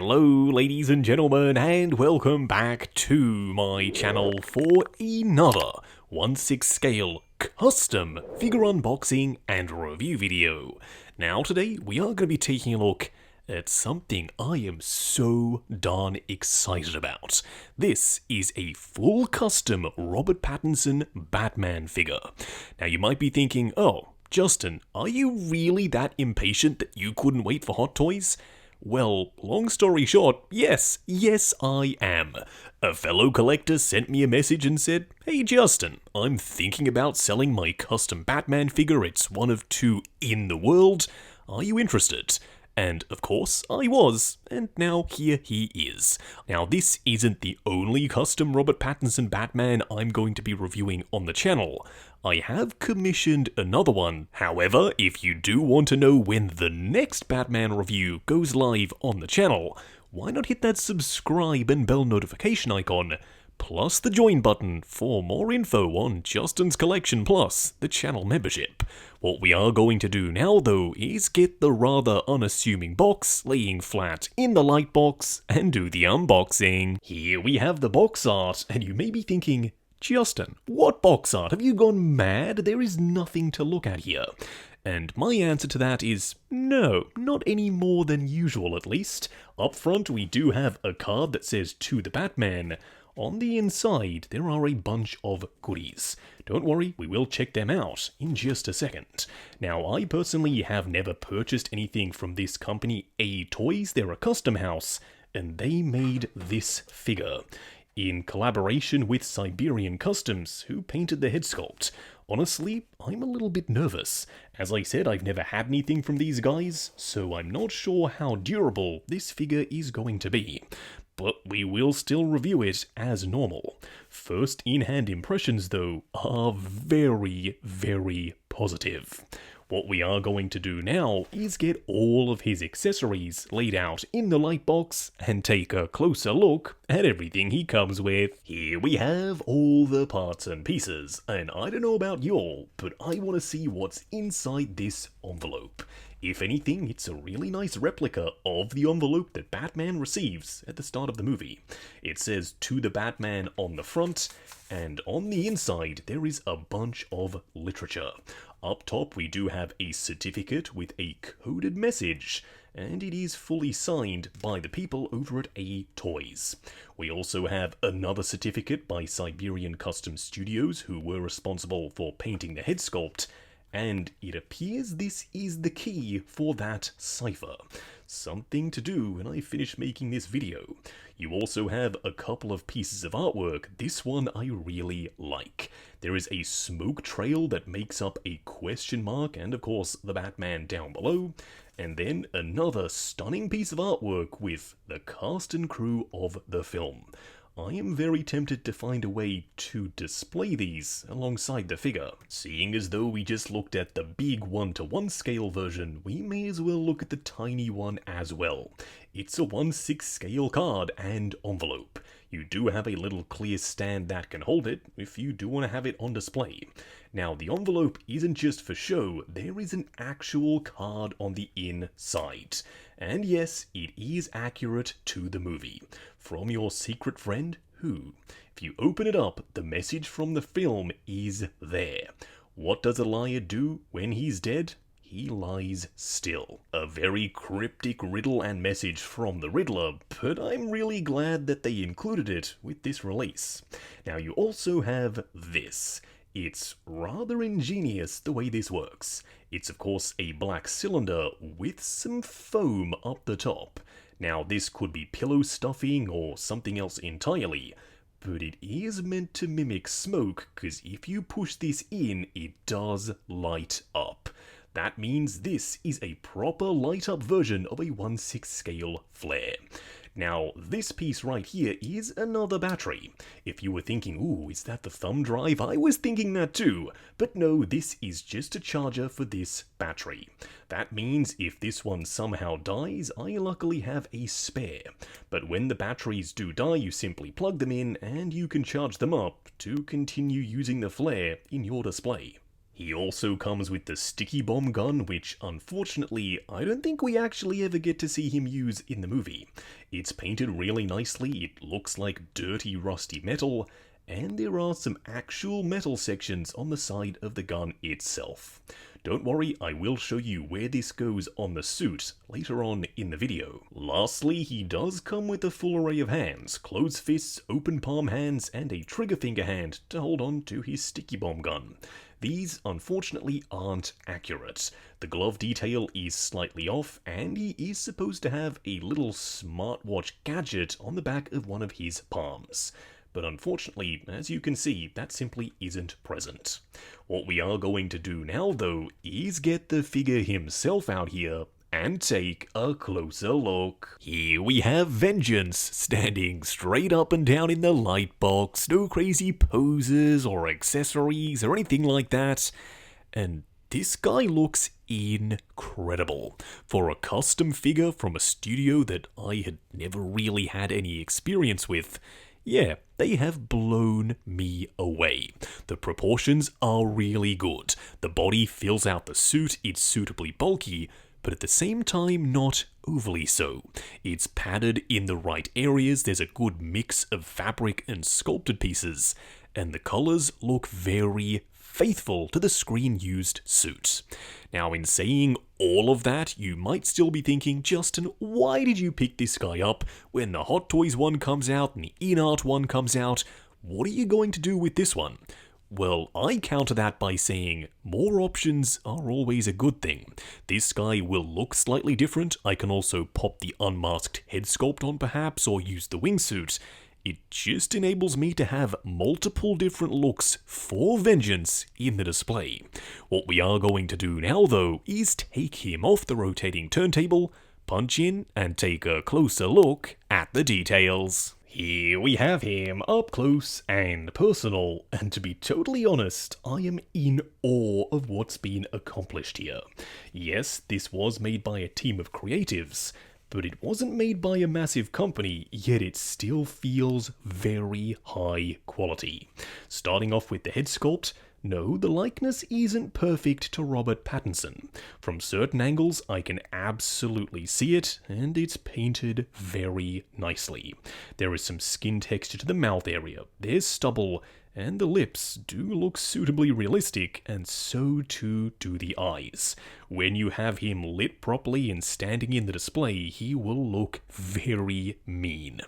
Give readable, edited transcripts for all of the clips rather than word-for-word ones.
Hello ladies and gentlemen, and welcome back to my channel for another 1/6 scale custom figure unboxing and review video. Now today we are going to be taking a look at something I am so darn excited about. This is a full custom Robert Pattinson Batman figure. Now you might be thinking, oh, Justin, are you really that impatient that you couldn't wait for Hot Toys? Well, long story short, yes I am. A fellow collector sent me a message and said, "Hey Justin, I'm thinking about selling my custom Batman figure. It's one of 2 in the world. Are you interested?" And of course, I was, and now here he is. Now this isn't the only custom Robert Pattinson Batman I'm going to be reviewing on the channel. I have commissioned another one. However, if you do want to know when the next Batman review goes live on the channel, why not hit that subscribe and bell notification icon, plus the join button for more info on Justin's Collection plus the channel membership. What we are going to do now though is get the rather unassuming box laying flat in the light box and do the unboxing. Here we have the box art, and you may be thinking, Justin, what box art? Have you gone mad? There is nothing to look at here. And my answer to that is no, not any more than usual at least. Up front we do have a card that says "To the Batman." On the inside, there are a bunch of goodies. Don't worry, we will check them out in just a second. Now, I personally have never purchased anything from this company, AToys. They're a custom house, and they made this figure in collaboration with Siberian Customs, who painted the head sculpt. Honestly, I'm a little bit nervous. As I said, I've never had anything from these guys, so I'm not sure how durable this figure is going to be. But we will still review it as normal. First in-hand impressions, though, are very, very positive. What we are going to do now is get all of his accessories laid out in the light box and take a closer look at everything he comes with. Here we have all the parts and pieces, and I don't know about y'all, but I want to see what's inside this envelope. If anything, it's a really nice replica of the envelope that Batman receives at the start of the movie. It says "To the Batman" on the front, and on the inside there is a bunch of literature. Up top we do have a certificate with a coded message, and it is fully signed by the people over at AToys. We also have another certificate by Siberian Customs Studios, who were responsible for painting the head sculpt, and it appears this is the key for that cipher. Something to do when I finish making this video. You also have a couple of pieces of artwork. This one I really like. There is a smoke trail that makes up a question mark, and of course the Batman down below. And then another stunning piece of artwork with the cast and crew of the film. I am very tempted to find a way to display these alongside the figure. Seeing as though we just looked at the big 1:1 scale version, we may as well look at the tiny one as well. It's a 1/6 scale card and envelope. You do have a little clear stand that can hold it if you do want to have it on display. Now, the envelope isn't just for show, there is an actual card on the inside. And yes, it is accurate to the movie. From your secret friend, Who. If you open it up, the message from the film is there. What does a liar do when he's dead? He lies still. A very cryptic riddle and message from the Riddler, but I'm really glad that they included it with this release. Now you also have this. It's rather ingenious the way this works. It's of course a black cylinder with some foam up the top. Now this could be pillow stuffing or something else entirely, but it is meant to mimic smoke, because if you push this in, it does light up. That means this is a proper light-up version of a 1/6 scale flare. Now, this piece right here is another battery. If you were thinking, ooh, is that the thumb drive? I was thinking that too. But no, this is just a charger for this battery. That means if this one somehow dies, I luckily have a spare. But when the batteries do die, you simply plug them in and you can charge them up to continue using the flare in your display. He also comes with the sticky bomb gun, which unfortunately I don't think we actually ever get to see him use in the movie. It's painted really nicely, it looks like dirty rusty metal, and there are some actual metal sections on the side of the gun itself. Don't worry, I will show you where this goes on the suit later on in the video. Lastly, he does come with a full array of hands, closed fists, open palm hands, and a trigger finger hand to hold on to his sticky bomb gun. These, unfortunately, aren't accurate. The glove detail is slightly off, and he is supposed to have a little smartwatch gadget on the back of one of his palms. But unfortunately, as you can see, that simply isn't present. What we are going to do now, though, is get the figure himself out here and take a closer look. Here we have Vengeance, standing straight up and down in the light box, no crazy poses or accessories or anything like that. And this guy looks incredible. For a custom figure from a studio that I had never really had any experience with, yeah, they have blown me away. The proportions are really good. The body fills out the suit, it's suitably bulky, but at the same time not overly so. It's padded in the right areas, there's a good mix of fabric and sculpted pieces, and the colours look very faithful to the screen-used suit. Now, in saying all of that, you might still be thinking, Justin, why did you pick this guy up when the Hot Toys one comes out and the in-art one comes out? What are you going to do with this one? Well, I counter that by saying more options are always a good thing. This guy will look slightly different. I can also pop the unmasked head sculpt on perhaps, or use the wingsuit. It just enables me to have multiple different looks for Vengeance in the display. What we are going to do now, though, is take him off the rotating turntable, punch in, and take a closer look at the details. Here we have him up close and personal, and to be totally honest, I am in awe of what's been accomplished here. Yes, this was made by a team of creatives, but it wasn't made by a massive company, yet it still feels very high quality. Starting off with the head sculpt, no, the likeness isn't perfect to Robert Pattinson. From certain angles, I can absolutely see it, and it's painted very nicely. There is some skin texture to the mouth area, there's stubble, and the lips do look suitably realistic, and so too do the eyes. When you have him lit properly and standing in the display, he will look very mean.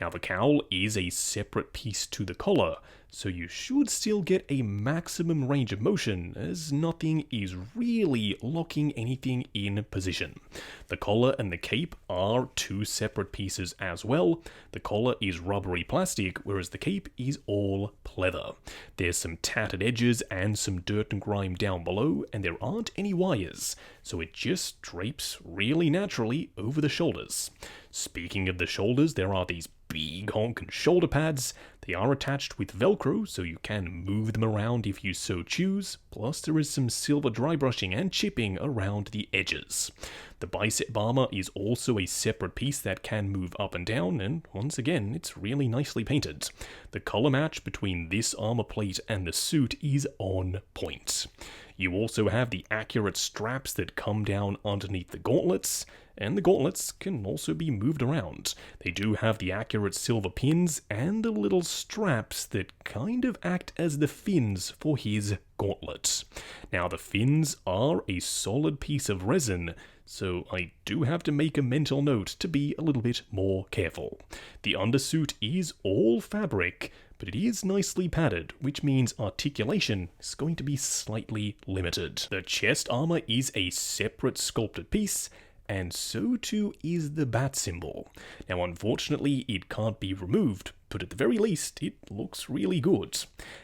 Now, the cowl is a separate piece to the collar, so you should still get a maximum range of motion, as nothing is really locking anything in position. The collar and the cape are two separate pieces as well. The collar is rubbery plastic, whereas the cape is all pleather. There's some tattered edges and some dirt and grime down below, and there aren't any wires, so it just drapes really naturally over the shoulders. Speaking of the shoulders, there are these big honking shoulder pads. They are attached with Velcro, so you can move them around if you so choose, plus there is some silver dry brushing and chipping around the edges. The bicep armor is also a separate piece that can move up and down, and once again, it's really nicely painted. The color match between this armor plate and the suit is on point. You also have the accurate straps that come down underneath the gauntlets, and the gauntlets can also be moved around. They do have the accurate silver pins and the little straps that kind of act as the fins for his gauntlet. Now, the fins are a solid piece of resin, so I do have to make a mental note to be a little bit more careful. The undersuit is all fabric, but it is nicely padded, which means articulation is going to be slightly limited. The chest armor is a separate sculpted piece, and so too is the bat symbol. Now, unfortunately, it can't be removed, but at the very least, it looks really good.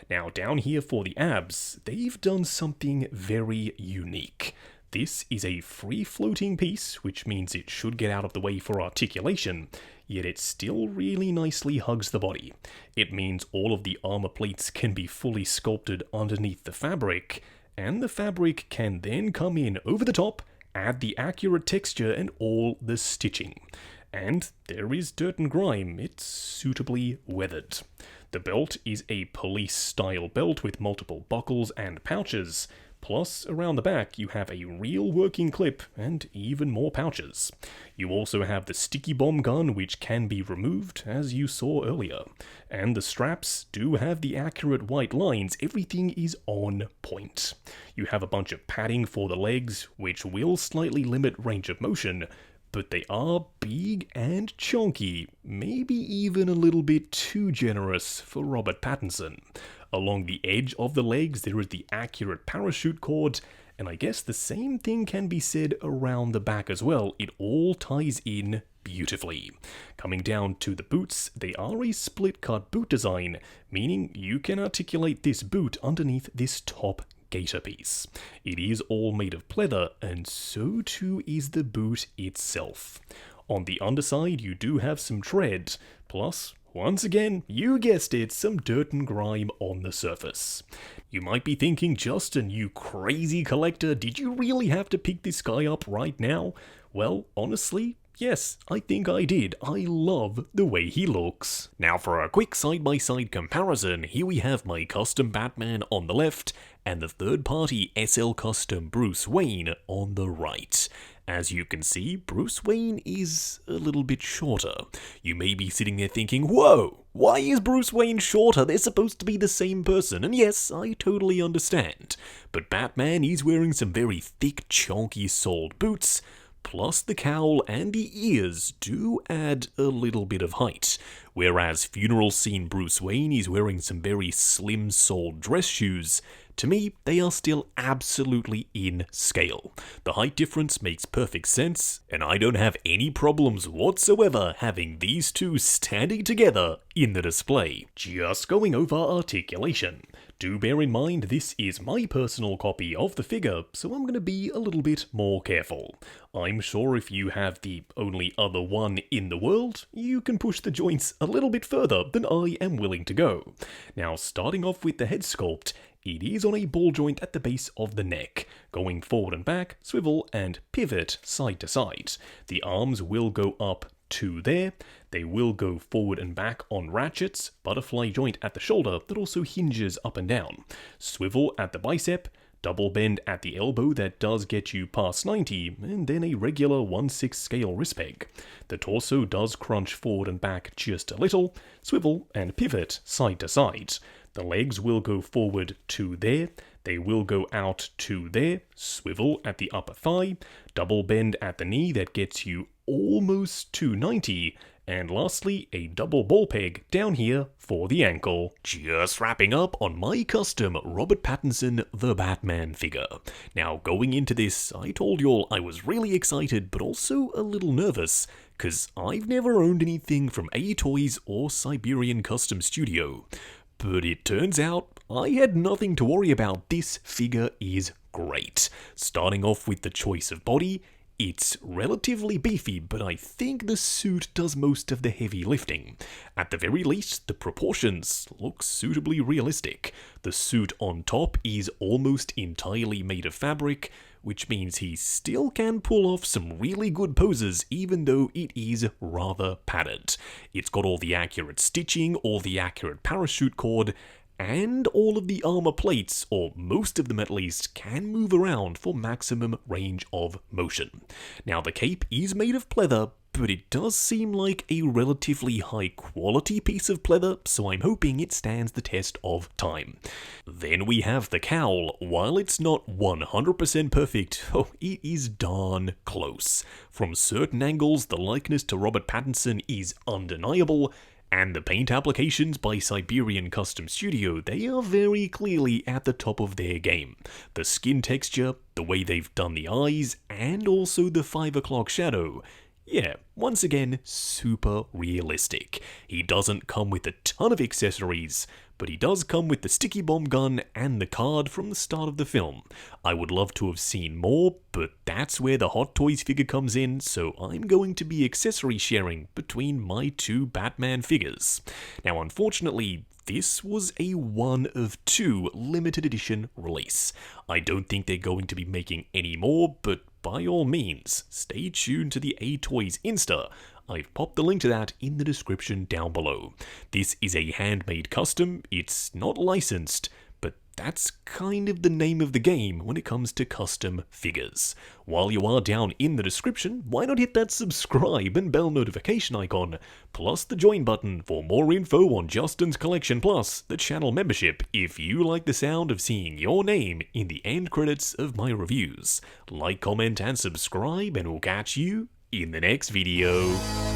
Now, down here for the abs, they've done something very unique. This is a free-floating piece, which means it should get out of the way for articulation, yet it still really nicely hugs the body. It means all of the armor plates can be fully sculpted underneath the fabric, and the fabric can then come in over the top, add the accurate texture and all the stitching. And there is dirt and grime, it's suitably weathered. The belt is a police-style belt with multiple buckles and pouches, Plus, around the back, you have a real working clip and even more pouches. You also have the sticky bomb gun, which can be removed, as you saw earlier. And the straps do have the accurate white lines. Everything is on point. You have a bunch of padding for the legs, which will slightly limit range of motion, but they are big and chunky, maybe even a little bit too generous for Robert Pattinson. Along the edge of the legs, there is the accurate parachute cord, and I guess the same thing can be said around the back as well. It all ties in beautifully. Coming down to the boots, they are a split-cut boot design, meaning you can articulate this boot underneath this top gaiter piece. It is all made of pleather, and so too is the boot itself. On the underside, you do have some tread, plus, once again, you guessed it, some dirt and grime on the surface. You might be thinking, Justin, you crazy collector, did you really have to pick this guy up right now? Well, honestly, yes, I think I did. I love the way he looks. Now for a quick side-by-side comparison, here we have my custom Batman on the left, and the third-party SL Custom Bruce Wayne on the right. As you can see, Bruce Wayne is a little bit shorter. You may be sitting there thinking, whoa, why is Bruce Wayne shorter? They're supposed to be the same person. And yes, I totally understand. But Batman is wearing some very thick, chunky soled boots, plus the cowl and the ears do add a little bit of height. Whereas funeral scene Bruce Wayne is wearing some very slim-soled dress shoes, to me, they are still absolutely in scale. The height difference makes perfect sense, and I don't have any problems whatsoever having these two standing together in the display. Just going over articulation. Do bear in mind this is my personal copy of the figure, so I'm going to be a little bit more careful. I'm sure if you have the only other one in the world, you can push the joints a little bit further than I am willing to go. Now, starting off with the head sculpt, it is on a ball joint at the base of the neck, going forward and back, swivel and pivot side to side. The arms will go up to there, they will go forward and back on ratchets, butterfly joint at the shoulder that also hinges up and down, swivel at the bicep, double bend at the elbow that does get you past 90, and then a regular 1/6 scale wrist peg. The torso does crunch forward and back just a little, swivel and pivot side to side. The legs will go forward to there, they will go out to there, swivel at the upper thigh, double bend at the knee that gets you almost to 90, and lastly, a double ball peg down here for the ankle. Just wrapping up on my custom Robert Pattinson the Batman figure. Now, going into this, I told y'all I was really excited, but also a little nervous, cause I've never owned anything from AToys or Siberian Custom Studio. But it turns out I had nothing to worry about. This figure is great. Starting off with the choice of body, it's relatively beefy, but I think the suit does most of the heavy lifting. At the very least, the proportions look suitably realistic. The suit on top is almost entirely made of fabric, which means he still can pull off some really good poses even though it is rather padded. It's got all the accurate stitching, all the accurate parachute cord, and all of the armor plates, or most of them at least, can move around for maximum range of motion. Now the cape is made of pleather, but it does seem like a relatively high quality piece of pleather, so I'm hoping it stands the test of time. Then we have the cowl. While it's not 100% perfect, it is darn close. From certain angles, the likeness to Robert Pattinson is undeniable, and the paint applications by Siberian Custom Studio, they are very clearly at the top of their game. The skin texture, the way they've done the eyes, and also the 5 o'clock shadow. Yeah, once again, super realistic. He doesn't come with a ton of accessories, but he does come with the sticky bomb gun and the card from the start of the film. I would love to have seen more, but that's where the Hot Toys figure comes in, so I'm going to be accessory sharing between my two Batman figures. Now, unfortunately, this was a 1 of 2 limited edition release. I don't think they're going to be making any more, but by all means, stay tuned to the AToys Insta. I've popped the link to that in the description down below. This is a handmade custom, it's not licensed, but that's kind of the name of the game when it comes to custom figures. While you are down in the description, why not hit that subscribe and bell notification icon, plus the join button for more info on Justin's collection, plus the channel membership if you like the sound of seeing your name in the end credits of my reviews. Like, comment, and subscribe, and we'll catch you in the next video.